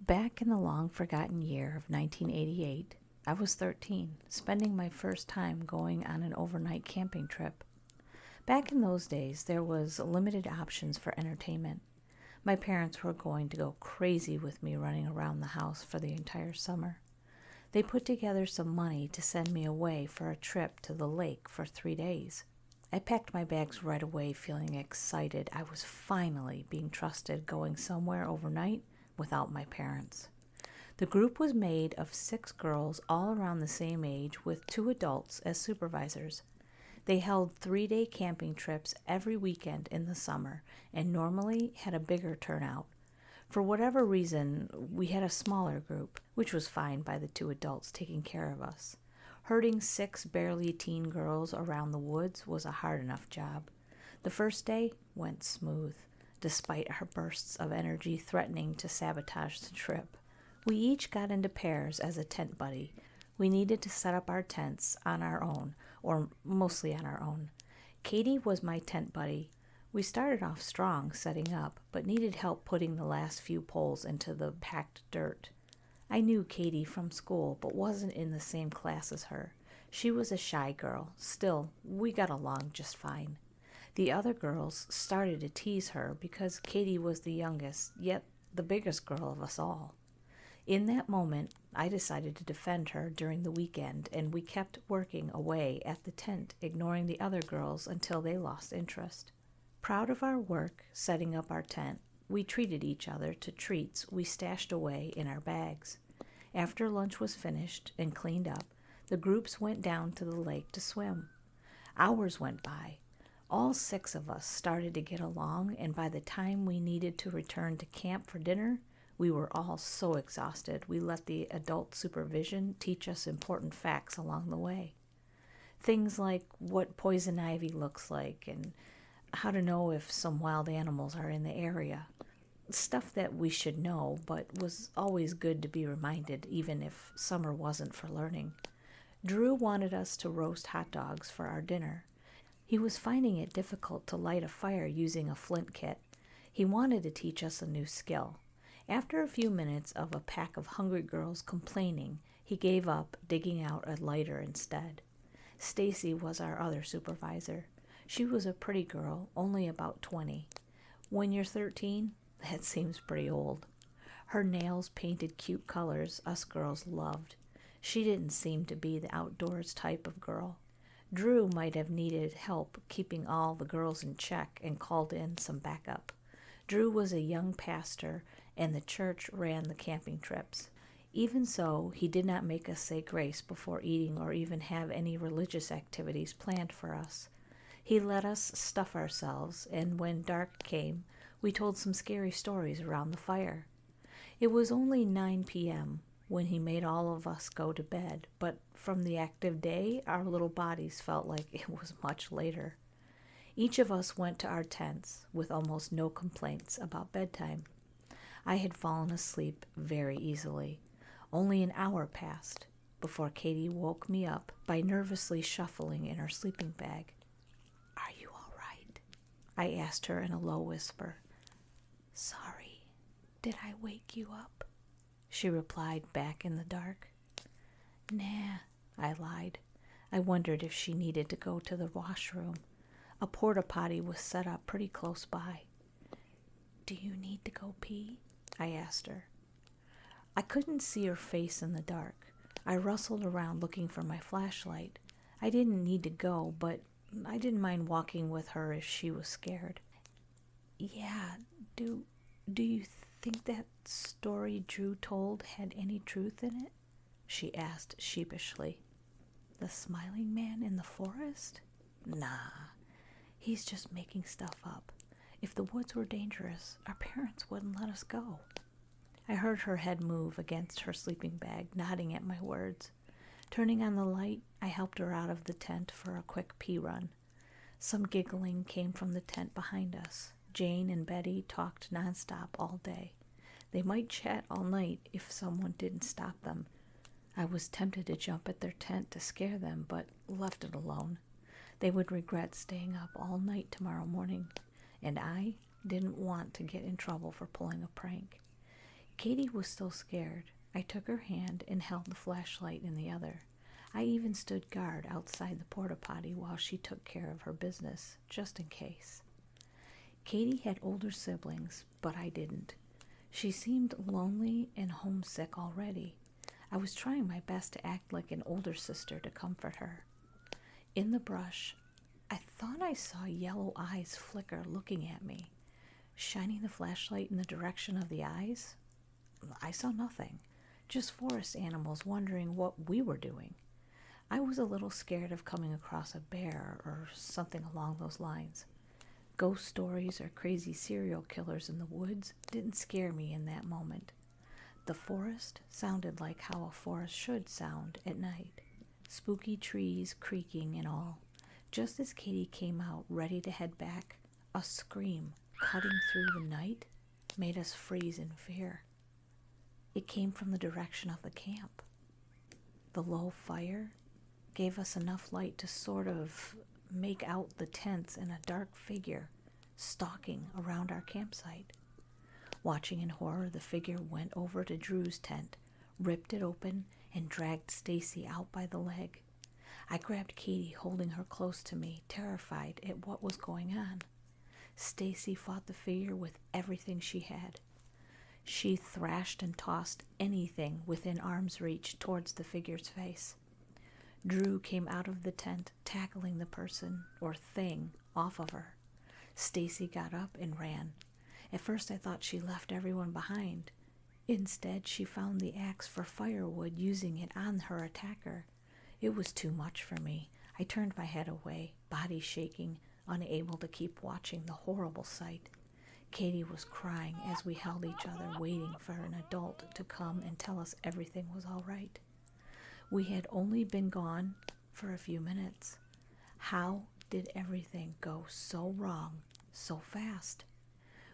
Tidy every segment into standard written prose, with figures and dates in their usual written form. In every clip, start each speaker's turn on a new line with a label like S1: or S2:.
S1: Back in the long-forgotten year of 1988, I was 13, spending my first time going on an overnight camping trip. Back in those days, there was limited options for entertainment. My parents were going to go crazy with me running around the house for the entire summer. They put together some money to send me away for a trip to the lake for 3 days. I packed my bags right away, feeling excited. I was finally being trusted going somewhere overnight without my parents. The group was made of 6 girls all around the same age with 2 adults as supervisors. They held 3-day camping trips every weekend in the summer and normally had a bigger turnout. For whatever reason, we had a smaller group, which was fine by the 2 adults taking care of us. Herding 6 barely teen girls around the woods was a hard enough job. The first day went smooth, despite our bursts of energy threatening to sabotage the trip. We each got into pairs as a tent buddy. We needed to set up our tents on our own, or mostly on our own. Katie was my tent buddy. We started off strong setting up, but needed help putting the last few poles into the packed dirt. I knew Katie from school, but wasn't in the same class as her. She was a shy girl. Still, we got along just fine. The other girls started to tease her because Katie was the youngest, yet the biggest girl of us all. In that moment, I decided to defend her during the weekend, and we kept working away at the tent, ignoring the other girls until they lost interest. Proud of our work setting up our tent, we treated each other to treats we stashed away in our bags. After lunch was finished and cleaned up, the groups went down to the lake to swim. Hours went by. All 6 of us started to get along, and by the time we needed to return to camp for dinner, we were all so exhausted we let the adult supervision teach us important facts along the way. Things like what poison ivy looks like and how to know if some wild animals are in the area. Stuff that we should know, but was always good to be reminded, even if summer wasn't for learning. Drew wanted us to roast hot dogs for our dinner. He was finding it difficult to light a fire using a flint kit. He wanted to teach us a new skill. After a few minutes of a pack of hungry girls complaining, he gave up, digging out a lighter instead. Stacy was our other supervisor. She was a pretty girl, only about 20. When you're 13, that seems pretty old. Her nails painted cute colors us girls loved. She didn't seem to be the outdoors type of girl. Drew might have needed help keeping all the girls in check and called in some backup. Drew was a young pastor, and the church ran the camping trips. Even so, he did not make us say grace before eating or even have any religious activities planned for us. He let us stuff ourselves, and when dark came, we told some scary stories around the fire. It was only 9 p.m. when he made all of us go to bed, but from the active day, our little bodies felt like it was much later. Each of us went to our tents with almost no complaints about bedtime. I had fallen asleep very easily. Only an hour passed before Katie woke me up by nervously shuffling in her sleeping bag. "Are you all right?" I asked her in a low whisper. "Sorry, did I wake you up?" she replied back in the dark. "Nah," I lied. I wondered if she needed to go to the washroom. A porta potty was set up pretty close by. "Do you need to go pee?" I asked her. I couldn't see her face in the dark. I rustled around looking for my flashlight. I didn't need to go, but I didn't mind walking with her if she was scared. "Yeah, do you think that story Drew told had any truth in it?" she asked sheepishly. "The smiling man in the forest? Nah, he's just making stuff up. If the woods were dangerous, our parents wouldn't let us go." I heard her head move against her sleeping bag, nodding at my words. Turning on the light, I helped her out of the tent for a quick pee run. Some giggling came from the tent behind us. Jane and Betty talked nonstop all day. They might chat all night if someone didn't stop them. I was tempted to jump at their tent to scare them, but left it alone. They would regret staying up all night tomorrow morning, and I didn't want to get in trouble for pulling a prank. Katie was still scared. I took her hand and held the flashlight in the other. I even stood guard outside the porta potty while she took care of her business, just in case. Katie had older siblings, but I didn't. She seemed lonely and homesick already. I was trying my best to act like an older sister to comfort her. In the brush, I thought I saw yellow eyes flicker looking at me. Shining the flashlight in the direction of the eyes, I saw nothing, just forest animals wondering what we were doing. I was a little scared of coming across a bear or something along those lines. Ghost stories or crazy serial killers in the woods didn't scare me in that moment. The forest sounded like how a forest should sound at night. Spooky trees creaking and all. Just as Katie came out ready to head back, a scream cutting through the night made us freeze in fear. It came from the direction of the camp. The low fire gave us enough light to sort of make out the tents and a dark figure stalking around our campsite. Watching in horror, the figure went over to Drew's tent, ripped it open, and dragged Stacy out by the leg. I grabbed Katie, holding her close to me, terrified at what was going on. Stacy fought the figure with everything she had. She thrashed and tossed anything within arm's reach towards the figure's face. Drew came out of the tent, tackling the person or thing off of her. Stacy got up and ran. At first I thought she left everyone behind. Instead, she found the axe for firewood, using it on her attacker. It was too much for me. I turned my head away, body shaking, unable to keep watching the horrible sight. Katie was crying as we held each other, waiting for an adult to come and tell us everything was all right. We had only been gone for a few minutes. How did everything go so wrong so fast?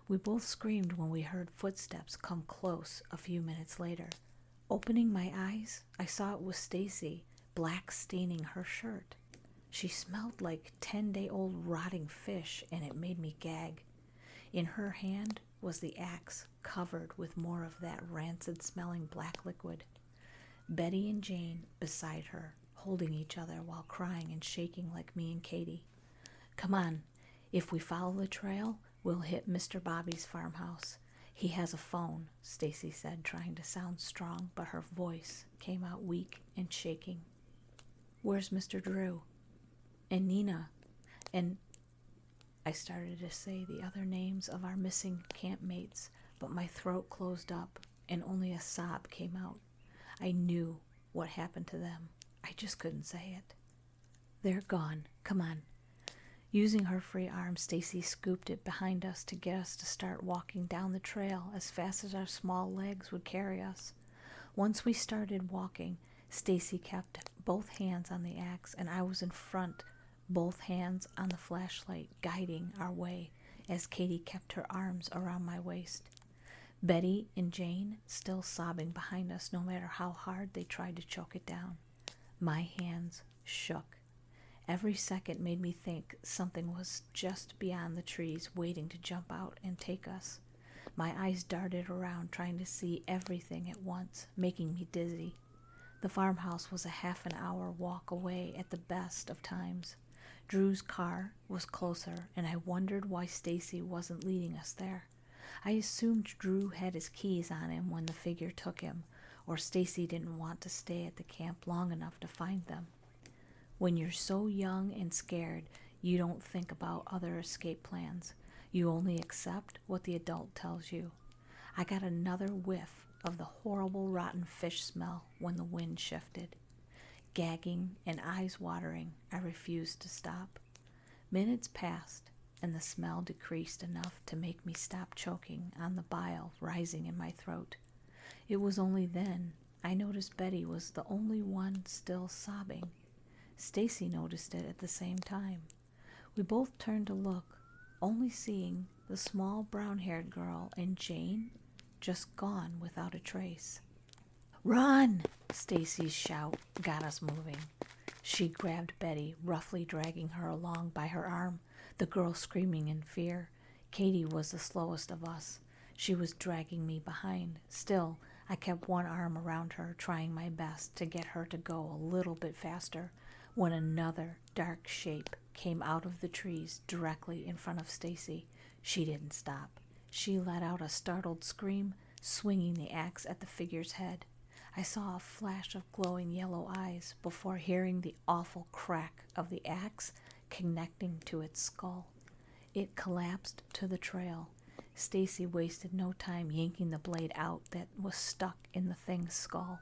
S1: We both screamed when we heard footsteps come close a few minutes later. Opening my eyes, I saw it was Stacy, black staining her shirt. She smelled like 10-day-old rotting fish, and it made me gag. In her hand was the axe, covered with more of that rancid-smelling black liquid. Betty and Jane beside her, holding each other while crying and shaking like me and Katie. "Come on, if we follow the trail, we'll hit Mr. Bobby's farmhouse. He has a phone," Stacy said, trying to sound strong, but her voice came out weak and shaking. "Where's Mr. Drew? And Nina? And..." I started to say the other names of our missing campmates, but my throat closed up and only a sob came out. I knew what happened to them. I just couldn't say it. "They're gone. Come on." Using her free arm, Stacy scooped it behind us to get us to start walking down the trail as fast as our small legs would carry us. Once we started walking, Stacy kept both hands on the axe, and I was in front, both hands on the flashlight, guiding our way as Katie kept her arms around my waist. Betty and Jane still sobbing behind us no matter how hard they tried to choke it down. My hands shook. Every second made me think something was just beyond the trees waiting to jump out and take us. My eyes darted around trying to see everything at once, making me dizzy. The farmhouse was a half an hour walk away at the best of times. Drew's car was closer, and I wondered why Stacy wasn't leading us there. I assumed Drew had his keys on him when the figure took him, or Stacy didn't want to stay at the camp long enough to find them. When you're so young and scared, you don't think about other escape plans. You only accept what the adult tells you. I got another whiff of the horrible rotten fish smell when the wind shifted. Gagging and eyes watering, I refused to stop. Minutes passed, and the smell decreased enough to make me stop choking on the bile rising in my throat. It was only then I noticed Betty was the only one still sobbing. Stacy noticed it at the same time. We both turned to look, only seeing the small brown-haired girl and Jane just gone without a trace. "Run!" Stacy's shout got us moving. She grabbed Betty, roughly dragging her along by her arm, the girl screaming in fear. Katie was the slowest of us. She was dragging me behind. Still, I kept one arm around her, trying my best to get her to go a little bit faster, when another dark shape came out of the trees directly in front of Stacy. She didn't stop. She let out a startled scream, swinging the axe at the figure's head. I saw a flash of glowing yellow eyes before hearing the awful crack of the axe connecting to its skull. It collapsed to the trail. Stacy wasted no time yanking the blade out that was stuck in the thing's skull.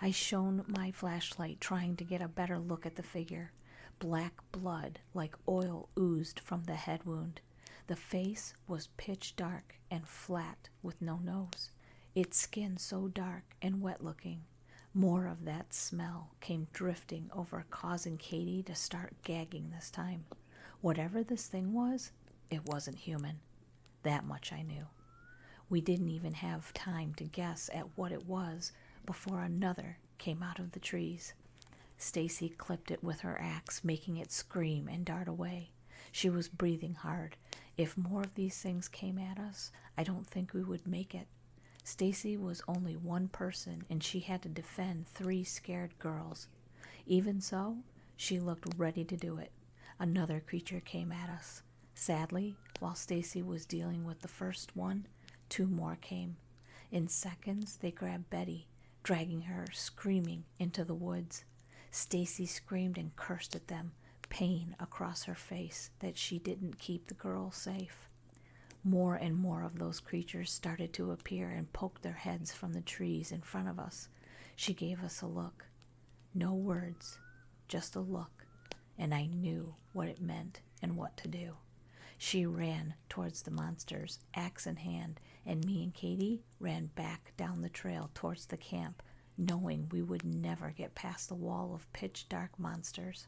S1: I shone my flashlight, trying to get a better look at the figure. Black blood like oil oozed from the head wound. The face was pitch dark and flat with no nose. Its skin so dark and wet-looking. More of that smell came drifting over, causing Katie to start gagging this time. Whatever this thing was, it wasn't human. That much I knew. We didn't even have time to guess at what it was before another came out of the trees. Stacy clipped it with her axe, making it scream and dart away. She was breathing hard. If more of these things came at us, I don't think we would make it. Stacy was only one person, and she had to defend 3 scared girls. Even so, she looked ready to do it. Another creature came at us. Sadly, while Stacy was dealing with the first one, 2 more came. In seconds, they grabbed Betty, dragging her, screaming, into the woods. Stacy screamed and cursed at them, pain across her face that she didn't keep the girl safe. More and more of those creatures started to appear and poke their heads from the trees in front of us. She gave us a look. No words, just a look, and I knew what it meant and what to do. She ran towards the monsters, axe in hand, and me and Katie ran back down the trail towards the camp, knowing we would never get past the wall of pitch-dark monsters.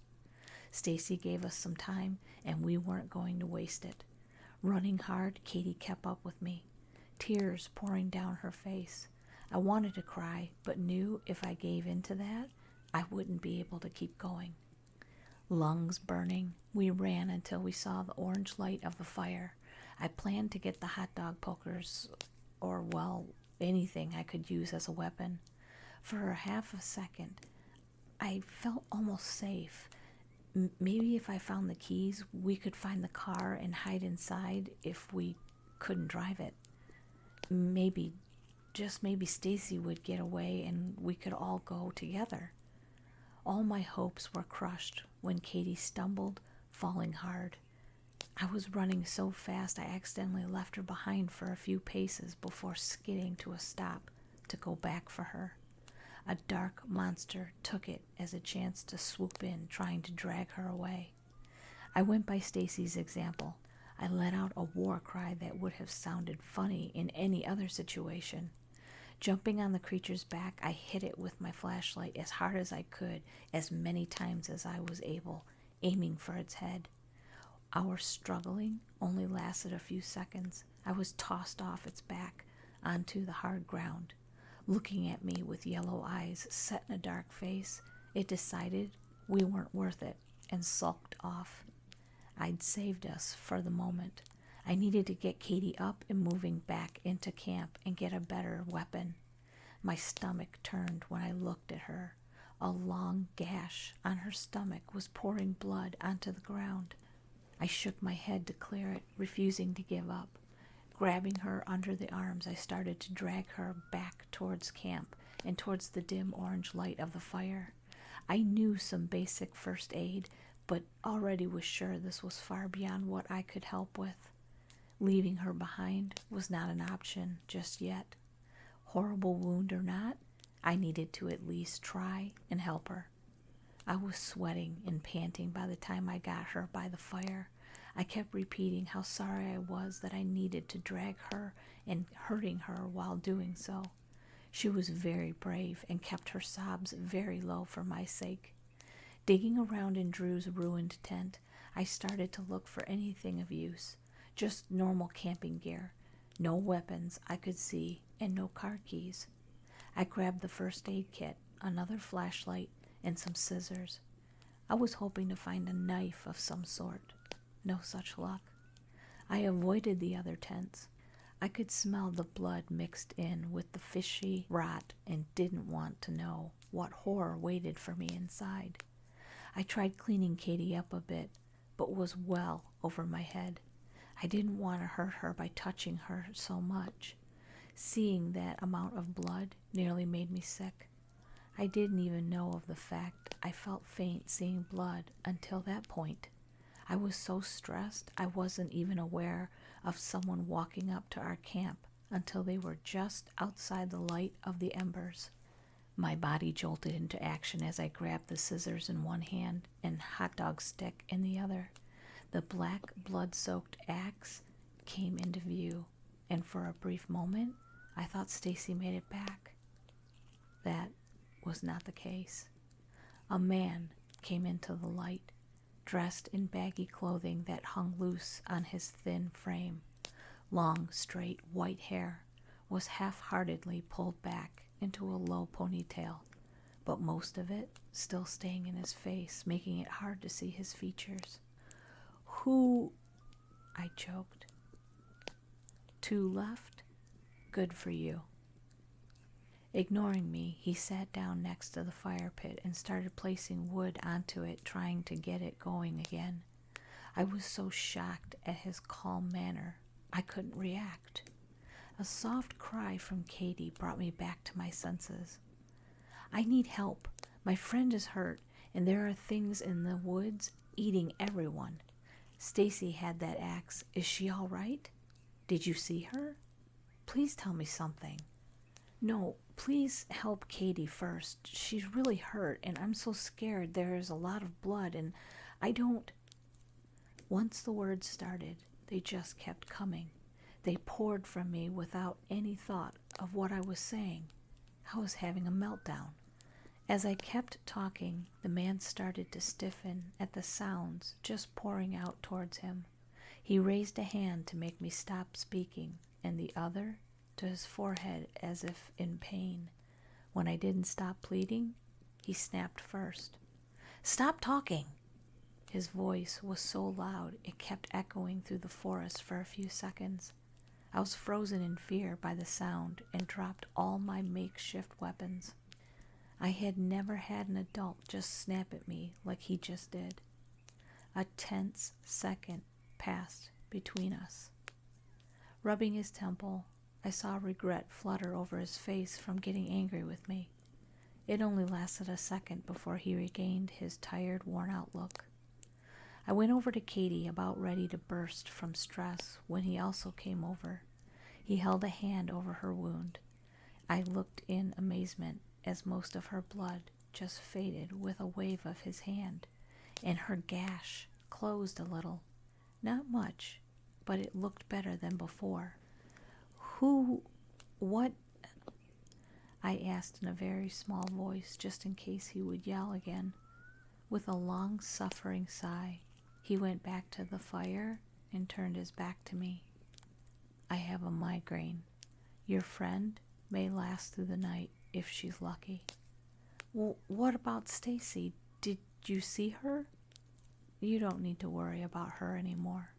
S1: Stacy gave us some time, and we weren't going to waste it. Running hard, Katie kept up with me, tears pouring down her face. I wanted to cry, but knew if I gave in to that, I wouldn't be able to keep going. Lungs burning, we ran until we saw the orange light of the fire. I planned to get the hot dog pokers, or, well, anything I could use as a weapon. For a half a second, I felt almost safe. Maybe if I found the keys, we could find the car and hide inside if we couldn't drive it. Maybe, just maybe, Stacy would get away and we could all go together. All my hopes were crushed when Katie stumbled, falling hard. I was running so fast I accidentally left her behind for a few paces before skidding to a stop to go back for her. A dark monster took it as a chance to swoop in, trying to drag her away. I went by Stacy's example. I let out a war cry that would have sounded funny in any other situation. Jumping on the creature's back, I hit it with my flashlight as hard as I could, as many times as I was able, aiming for its head. Our struggling only lasted a few seconds. I was tossed off its back onto the hard ground. Looking at me with yellow eyes set in a dark face, it decided we weren't worth it and sulked off. I'd saved us for the moment. I needed to get Katie up and moving back into camp and get a better weapon. My stomach turned when I looked at her. A long gash on her stomach was pouring blood onto the ground. I shook my head to clear it, refusing to give up. Grabbing her under the arms, I started to drag her back towards camp and towards the dim orange light of the fire. I knew some basic first aid, but already was sure this was far beyond what I could help with. Leaving her behind was not an option just yet. Horrible wound or not, I needed to at least try and help her. I was sweating and panting by the time I got her by the fire. I kept repeating how sorry I was that I needed to drag her and hurting her while doing so. She was very brave and kept her sobs very low for my sake. Digging around in Drew's ruined tent, I started to look for anything of use. Just normal camping gear. No weapons I could see and no car keys. I grabbed the first aid kit, another flashlight, and some scissors. I was hoping to find a knife of some sort. No such luck. I avoided the other tents. I could smell the blood mixed in with the fishy rot and didn't want to know what horror waited for me inside. I tried cleaning Katie up a bit, but was well over my head. I didn't want to hurt her by touching her so much. Seeing that amount of blood nearly made me sick. I didn't even know of the fact I felt faint seeing blood until that point. I was so stressed I wasn't even aware of someone walking up to our camp until they were just outside the light of the embers. My body jolted into action as I grabbed the scissors in one hand and hot dog stick in the other. The black, blood-soaked axe came into view, and for a brief moment, I thought Stacy made it back. That was not the case. A man came into the light, dressed in baggy clothing that hung loose on his thin frame. Long, straight, white hair was half-heartedly pulled back into a low ponytail, but most of it still staying in his face, making it hard to see his features. "Who?" I choked. "Two left? Good for you." Ignoring me, he sat down next to the fire pit and started placing wood onto it, trying to get it going again. I was so shocked at his calm manner, I couldn't react. A soft cry from Katie brought me back to my senses. "I need help. My friend is hurt, and there are things in the woods eating everyone. Stacy had that axe. Is she all right? Did you see her? Please tell me something." "No, please help Katie first. She's really hurt, and I'm so scared. There is a lot of blood, and I don't..." Once the words started, they just kept coming. They poured from me without any thought of what I was saying. I was having a meltdown. As I kept talking, the man started to stiffen at the sounds just pouring out towards him. He raised a hand to make me stop speaking, and the other to his forehead as if in pain. When I didn't stop pleading, he snapped first. "Stop talking!" His voice was so loud it kept echoing through the forest for a few seconds. I was frozen in fear by the sound and dropped all my makeshift weapons. I had never had an adult just snap at me like he just did. A tense second passed between us. Rubbing his temple, I saw regret flutter over his face from getting angry with me. It only lasted a second before he regained his tired, worn-out look. I went over to Katie, about ready to burst from stress, when he also came over. He held a hand over her wound. I looked in amazement as most of her blood just faded with a wave of his hand, and her gash closed a little. Not much, but it looked better than before. What?" I asked in a very small voice, just in case he would yell again. With a long, suffering sigh, he went back to the fire and turned his back to me. "I have a migraine. Your friend may last through the night if she's lucky." "Well, what about Stacy? Did you see her?" "You don't need to worry about her anymore."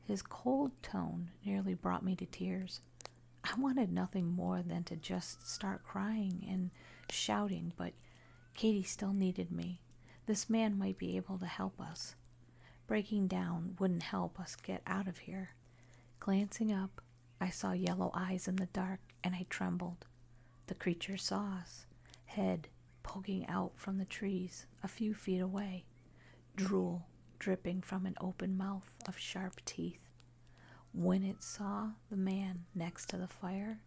S1: His cold tone nearly brought me to tears. I wanted nothing more than to just start crying and shouting, but Katie still needed me. This man might be able to help us. Breaking down wouldn't help us get out of here. Glancing up, I saw yellow eyes in the dark, and I trembled. The creature saw us, head poking out from the trees a few feet away, drool dripping from an open mouth of sharp teeth. When it saw the man next to the fire,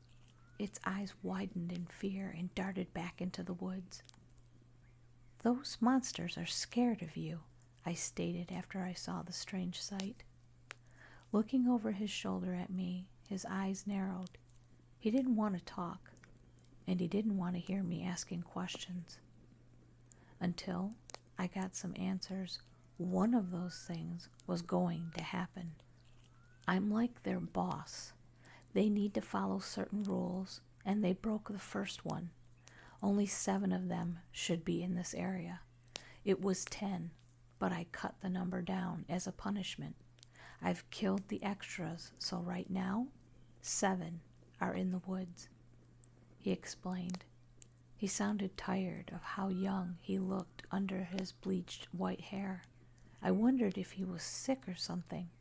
S1: its eyes widened in fear and darted back into the woods. "Those monsters are scared of you," I stated after I saw the strange sight. Looking over his shoulder at me, his eyes narrowed. He didn't want to talk, and he didn't want to hear me asking questions. Until I got some answers, one of those things was going to happen. I'm like their boss. They need to follow certain rules, and they broke the first one. Only 7 of them should be in this area. It was 10, but I cut the number down as a punishment. I've killed the extras, so right now, 7 are in the woods," he explained. He sounded tired of how young he looked under his bleached white hair. I wondered if he was sick or something.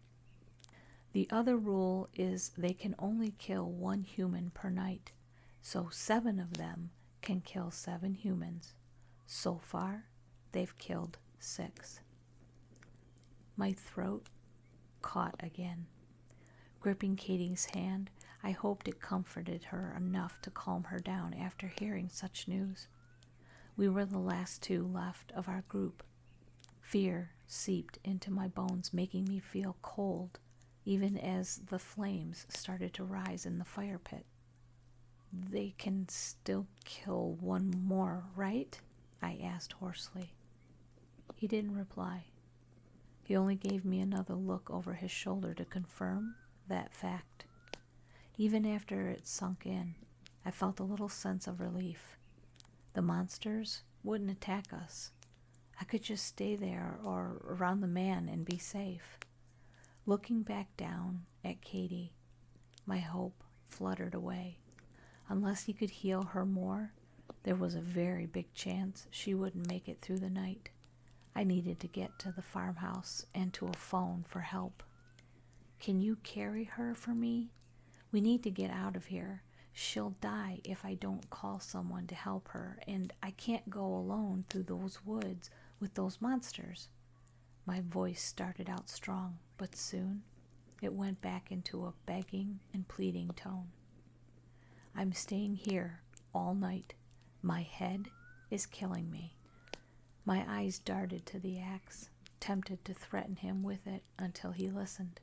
S1: "The other rule is they can only kill 1 human per night, so 7 of them can kill 7 humans. So far, they've killed 6. My throat caught again. Gripping Katie's hand, I hoped it comforted her enough to calm her down after hearing such news. We were the last 2 left of our group. Fear seeped into my bones, making me feel cold, even as the flames started to rise in the fire pit. "They can still kill 1 more, right?" I asked hoarsely. He didn't reply. He only gave me another look over his shoulder to confirm that fact. Even after it sunk in, I felt a little sense of relief. The monsters wouldn't attack us. I could just stay there or around the man and be safe. Looking back down at Katie, my hope fluttered away. Unless he could heal her more, there was a very big chance she wouldn't make it through the night. I needed to get to the farmhouse and to a phone for help. "Can you carry her for me? We need to get out of here. She'll die if I don't call someone to help her, and I can't go alone through those woods with those monsters." My voice started out strong, but soon it went back into a begging and pleading tone. "I'm staying here all night. My head is killing me." My eyes darted to the axe, tempted to threaten him with it until he listened.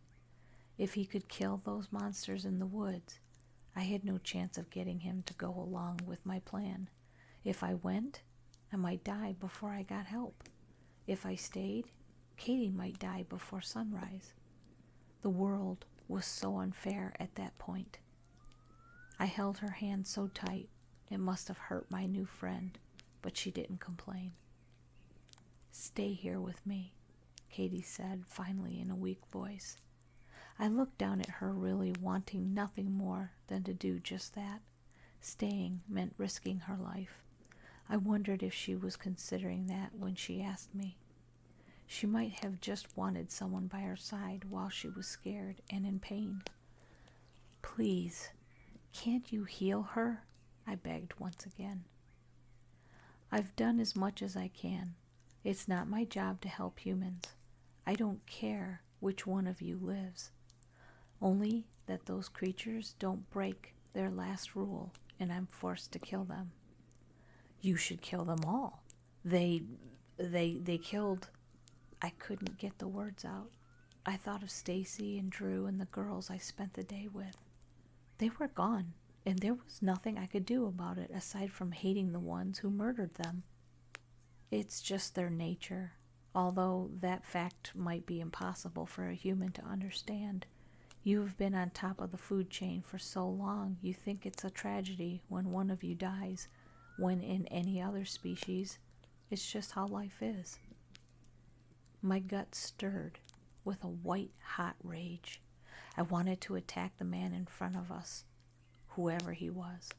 S1: If he could kill those monsters in the woods, I had no chance of getting him to go along with my plan. If I went, I might die before I got help. If I stayed, Katie might die before sunrise. The world was so unfair at that point. I held her hand so tight, it must have hurt my new friend, but she didn't complain. "Stay here with me," Katie said finally in a weak voice. I looked down at her, really wanting nothing more than to do just that. Staying meant risking her life. I wondered if she was considering that when she asked me. She might have just wanted someone by her side while she was scared and in pain. "Please, can't you heal her?" I begged once again. "I've done as much as I can. It's not my job to help humans. I don't care which one of you lives. Only that those creatures don't break their last rule and I'm forced to kill them." "You should kill them all. They killed..." I couldn't get the words out. I thought of Stacy and Drew and the girls I spent the day with. They were gone, and there was nothing I could do about it aside from hating the ones who murdered them. It's just their nature, although that fact might be impossible for a human to understand. You've been on top of the food chain for so long, you think it's a tragedy when one of you dies, when in any other species, it's just how life is. My gut stirred with a white-hot rage. I wanted to attack the man in front of us, whoever he was.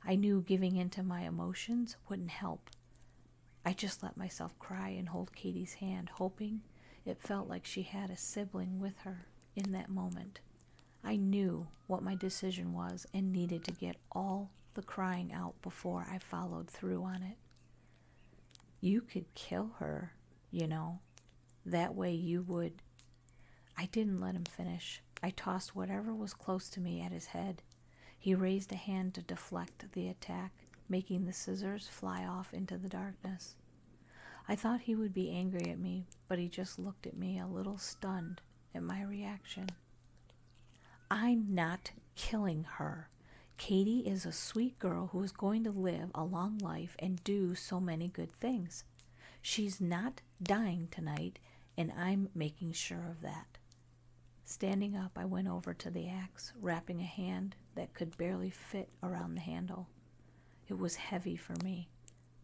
S1: I knew giving in to my emotions wouldn't help. I just let myself cry and hold Katie's hand, hoping it felt like she had a sibling with her in that moment. I knew what my decision was and needed to get all the crying out before I followed through on it. "You could kill her, you know. That way you would..." I didn't let him finish. I tossed whatever was close to me at his head. He raised a hand to deflect the attack, making the scissors fly off into the darkness. I thought he would be angry at me, but he just looked at me, a little stunned at my reaction. "I'm not killing her. Katie is a sweet girl who is going to live a long life and do so many good things. She's not dying tonight, and I'm making sure of that." Standing up, I went over to the axe, wrapping a hand that could barely fit around the handle. It was heavy for me,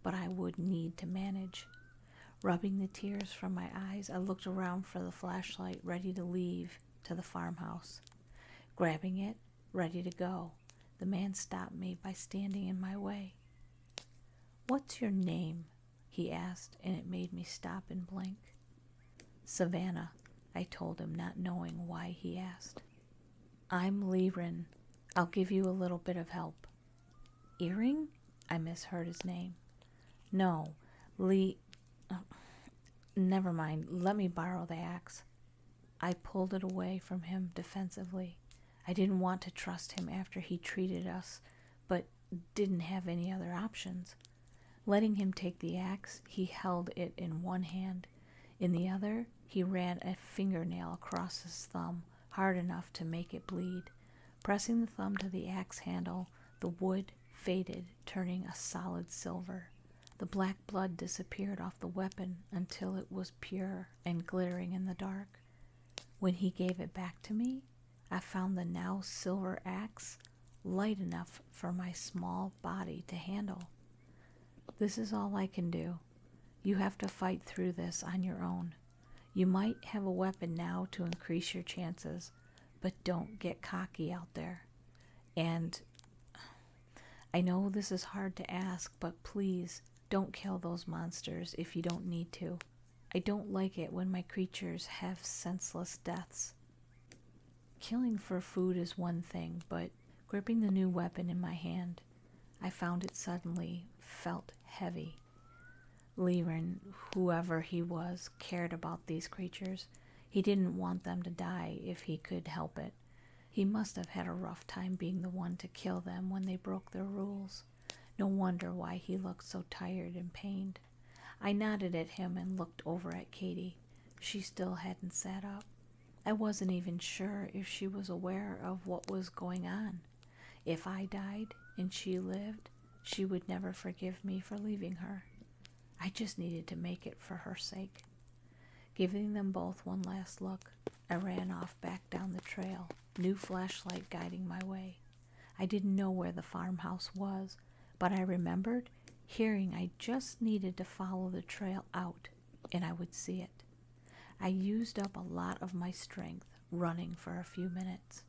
S1: but I would need to manage. Rubbing the tears from my eyes, I looked around for the flashlight, ready to leave to the farmhouse. Grabbing it, ready to go. The man stopped me by standing in my way. "What's your name?" he asked, and it made me stop and blink. "Savannah," I told him, not knowing why he asked. "I'm Leerin. I'll give you a little bit of help." "Earring?" I misheard his name. "No, Lee... Never mind, let me borrow the axe." I pulled it away from him defensively. I didn't want to trust him after he treated us, but didn't have any other options. Letting him take the axe, he held it in one hand. In the other, he ran a fingernail across his thumb, hard enough to make it bleed. Pressing the thumb to the axe handle, the wood faded, turning a solid silver. The black blood disappeared off the weapon until it was pure and glittering in the dark. When he gave it back to me, I found the now silver axe light enough for my small body to handle. "This is all I can do. You have to fight through this on your own. You might have a weapon now to increase your chances, but don't get cocky out there. And I know this is hard to ask, but please don't kill those monsters if you don't need to. I don't like it when my creatures have senseless deaths." Killing for food is one thing, but gripping the new weapon in my hand, I found it suddenly felt heavy. Leerin, whoever he was, cared about these creatures. He didn't want them to die if he could help it. He must have had a rough time being the one to kill them when they broke their rules. No wonder why he looked so tired and pained. I nodded at him and looked over at Katie. She still hadn't sat up. I wasn't even sure if she was aware of what was going on. If I died and she lived, she would never forgive me for leaving her. I just needed to make it for her sake. Giving them both one last look, I ran off back down the trail, new flashlight guiding my way. I didn't know where the farmhouse was, but I remembered hearing I just needed to follow the trail out, and I would see it. I used up a lot of my strength running for a few minutes.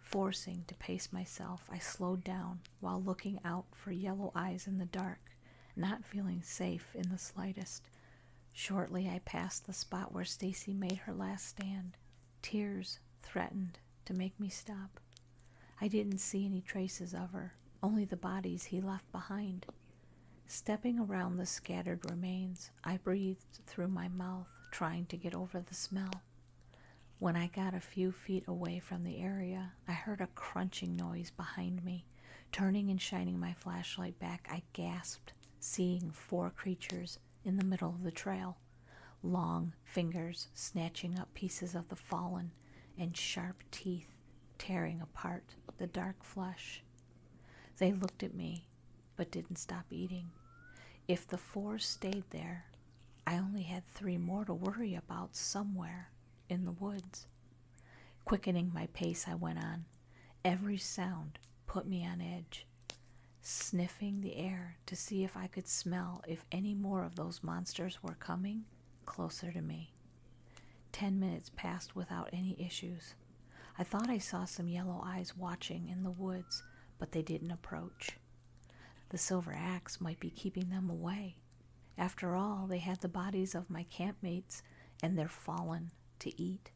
S1: Forcing to pace myself, I slowed down while looking out for yellow eyes in the dark, not feeling safe in the slightest. Shortly, I passed the spot where Stacy made her last stand. Tears threatened to make me stop. I didn't see any traces of her, only the bodies he left behind. Stepping around the scattered remains, I breathed through my mouth, trying to get over the smell. When I got a few feet away from the area, I heard a crunching noise behind me. Turning and shining my flashlight back, I gasped, seeing 4 creatures in the middle of the trail. Long fingers snatching up pieces of the fallen, and sharp teeth tearing apart the dark flesh. They looked at me, but didn't stop eating. If the 4 stayed there, I only had 3 more to worry about somewhere in the woods. Quickening my pace, I went on. Every sound put me on edge, sniffing the air to see if I could smell if any more of those monsters were coming closer to me. 10 minutes passed without any issues. I thought I saw some yellow eyes watching in the woods, but they didn't approach. The silver axe might be keeping them away. After all, they had the bodies of my campmates and their fallen to eat.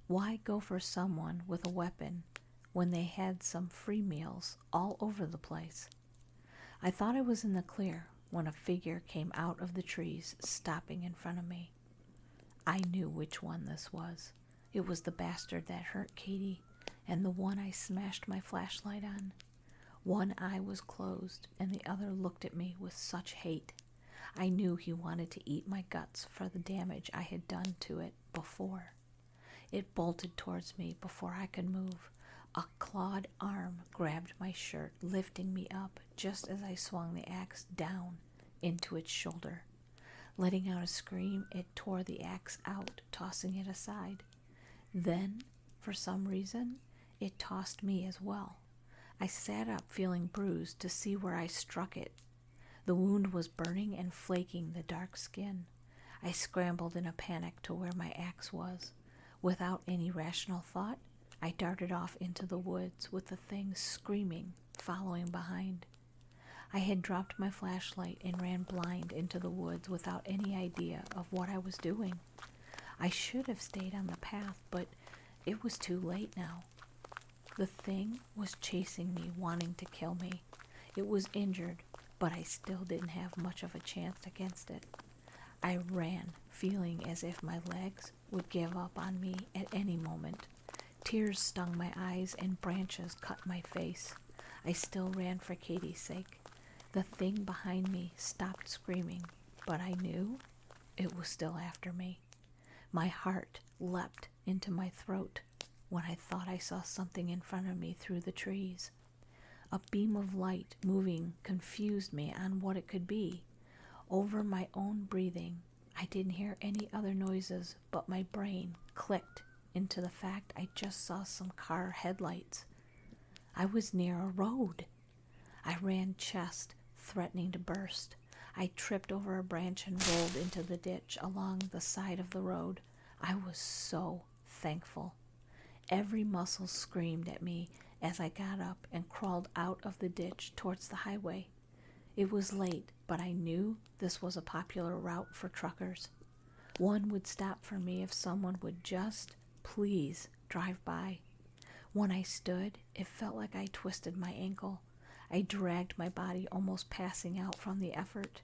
S1: Why go for someone with a weapon when they had some free meals all over the place? I thought I was in the clear when a figure came out of the trees, stopping in front of me. I knew which one this was. It was the bastard that hurt Katie, and the one I smashed my flashlight on. One eye was closed, and the other looked at me with such hate. I knew he wanted to eat my guts for the damage I had done to it before. It bolted towards me before I could move. A clawed arm grabbed my shirt, lifting me up just as I swung the axe down into its shoulder. Letting out a scream, it tore the axe out, tossing it aside. Then, for some reason, it tossed me as well. I sat up, feeling bruised, to see where I struck it. The wound was burning and flaking the dark skin. I scrambled in a panic to where my axe was. Without any rational thought, I darted off into the woods with the thing screaming, following behind. I had dropped my flashlight and ran blind into the woods without any idea of what I was doing. I should have stayed on the path, but it was too late now. The thing was chasing me, wanting to kill me. It was injured, but I still didn't have much of a chance against it. I ran, feeling as if my legs would give up on me at any moment. Tears stung my eyes and branches cut my face. I still ran for Katie's sake. The thing behind me stopped screaming, but I knew it was still after me. My heart leapt into my throat when I thought I saw something in front of me through the trees. A beam of light moving confused me on what it could be. Over my own breathing, I didn't hear any other noises, but my brain clicked into the fact I just saw some car headlights. I was near a road. I ran chest, threatening to burst. I tripped over a branch and rolled into the ditch along the side of the road. I was so thankful. Every muscle screamed at me as I got up and crawled out of the ditch towards the highway. It was late, but I knew this was a popular route for truckers. One would stop for me if someone would just please drive by. When I stood, it felt like I twisted my ankle. I dragged my body, almost passing out from the effort.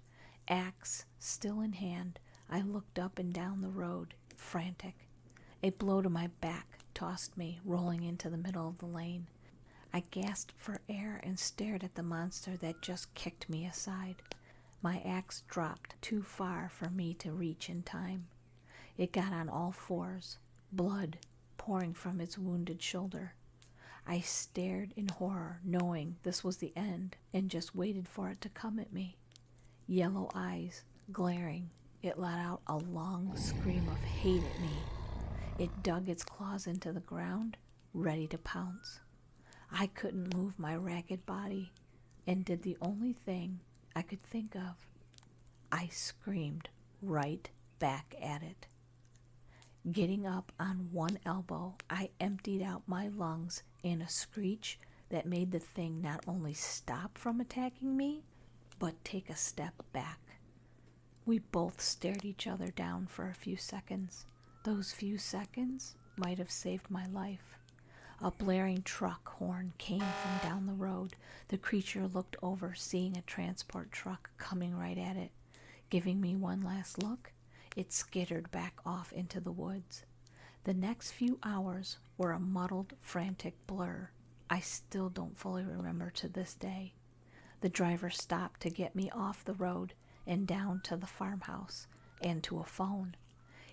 S1: Axe still in hand, I looked up and down the road, frantic. A blow to my back tossed me, rolling into the middle of the lane. I gasped for air and stared at the monster that just kicked me aside. My axe dropped too far for me to reach in time. It got on all fours, blood pouring from its wounded shoulder. I stared in horror, knowing this was the end, and just waited for it to come at me. Yellow eyes glaring, it let out a long scream of hate at me. It dug its claws into the ground, ready to pounce. I couldn't move my ragged body, and did the only thing I could think of. I screamed right back at it. Getting up on one elbow, I emptied out my lungs in a screech that made the thing not only stop from attacking me, but take a step back. We both stared each other down for a few seconds. Those few seconds might have saved my life. A blaring truck horn came from down the road. The creature looked over, seeing a transport truck coming right at it. Giving me one last look, it skittered back off into the woods. The next few hours were a muddled, frantic blur. I still don't fully remember to this day. The driver stopped to get me off the road and down to the farmhouse and to a phone.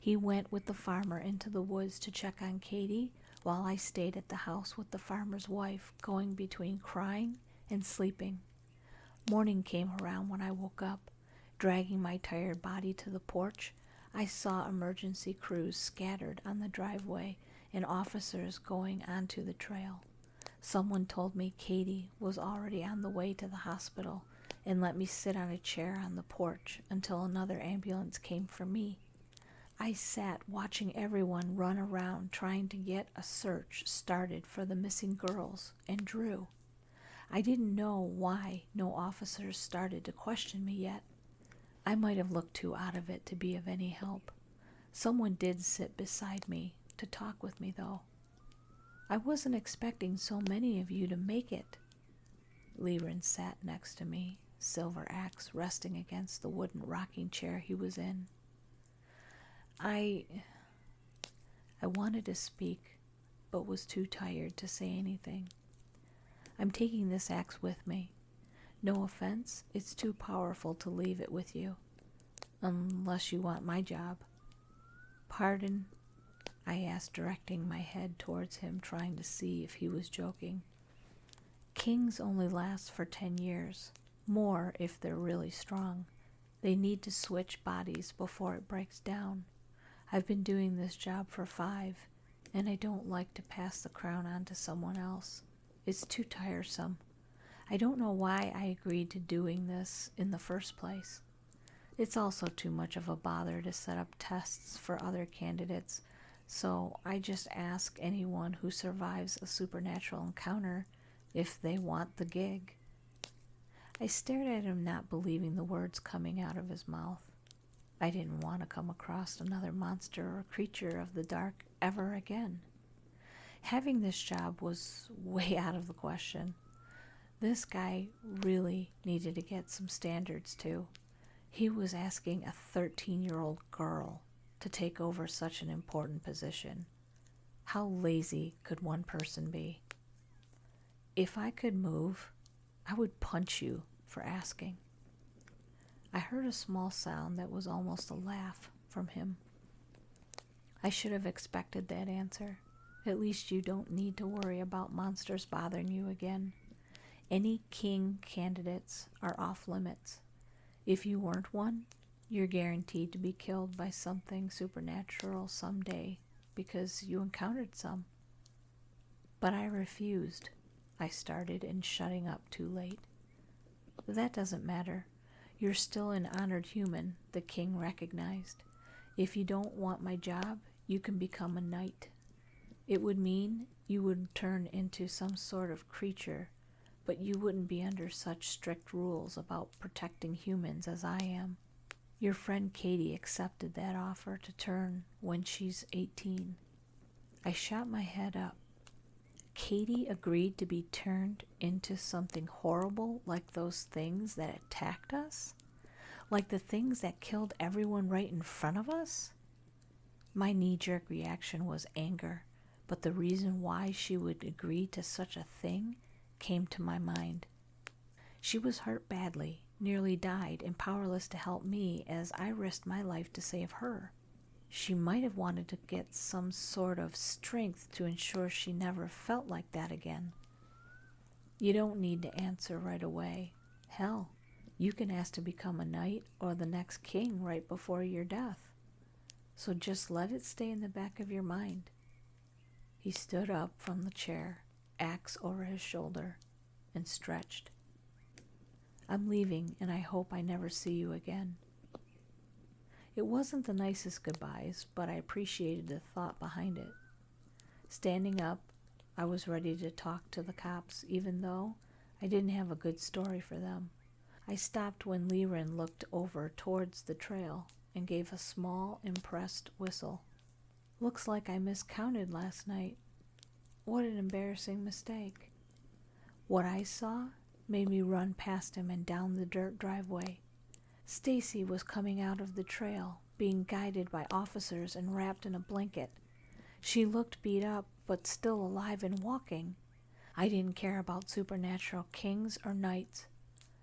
S1: He went with the farmer into the woods to check on Katie, while I stayed at the house with the farmer's wife, going between crying and sleeping. Morning came around when I woke up. Dragging my tired body to the porch, I saw emergency crews scattered on the driveway and officers going onto the trail. Someone told me Katie was already on the way to the hospital and let me sit on a chair on the porch until another ambulance came for me. I sat watching everyone run around trying to get a search started for the missing girls and Drew. I didn't know why no officers started to question me yet. I might have looked too out of it to be of any help. Someone did sit beside me to talk with me, though. I wasn't expecting so many of you to make it. Leland sat next to me, silver axe resting against the wooden rocking chair he was in. I wanted to speak, but was too tired to say anything. I'm taking this axe with me. No offense, it's too powerful to leave it with you. Unless you want my job. Pardon? I asked, directing my head towards him, trying to see if he was joking. Kings only last for 10 years. More if they're really strong. They need to switch bodies before it breaks down. I've been doing this job for 5, and I don't like to pass the crown on to someone else. It's too tiresome. I don't know why I agreed to doing this in the first place. It's also too much of a bother to set up tests for other candidates, So I just ask anyone who survives a supernatural encounter if they want the gig. I stared at him, not believing the words coming out of his mouth. I didn't want to come across another monster or creature of the dark ever again. Having this job was way out of the question. This guy really needed to get some standards too. He was asking a 13-year-old girl to take over such an important position. How lazy could one person be? If I could move, I would punch you for asking. I heard a small sound that was almost a laugh from him. I should have expected that answer. At least you don't need to worry about monsters bothering you again. Any king candidates are off limits. If you weren't one, you're guaranteed to be killed by something supernatural someday because you encountered some. But I refused. I started in shutting up too late. That doesn't matter. You're still an honored human, the king recognized. If you don't want my job, you can become a knight. It would mean you would turn into some sort of creature, but you wouldn't be under such strict rules about protecting humans as I am. Your friend Katie accepted that offer to turn when she's 18. I shot my head up. Katie agreed to be turned into something horrible like those things that attacked us? Like the things that killed everyone right in front of us? My knee-jerk reaction was anger, but the reason why she would agree to such a thing came to my mind. She was hurt badly, nearly died, and powerless to help me as I risked my life to save her. She might have wanted to get some sort of strength to ensure she never felt like that again. You don't need to answer right away. Hell, you can ask to become a knight or the next king right before your death. So just let it stay in the back of your mind. He stood up from the chair, axe over his shoulder, and stretched. I'm leaving, and I hope I never see you again. It wasn't the nicest goodbyes, but I appreciated the thought behind it. Standing up, I was ready to talk to the cops, even though I didn't have a good story for them. I stopped when Liren looked over towards the trail and gave a small, impressed whistle. Looks like I miscounted last night. What an embarrassing mistake. What I saw made me run past him and down the dirt driveway. Stacy was coming out of the trail, being guided by officers and wrapped in a blanket. She looked beat up, but still alive and walking. I didn't care about supernatural kings or knights.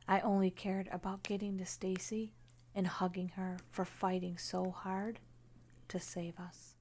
S1: I only cared about getting to Stacy and hugging her for fighting so hard to save us.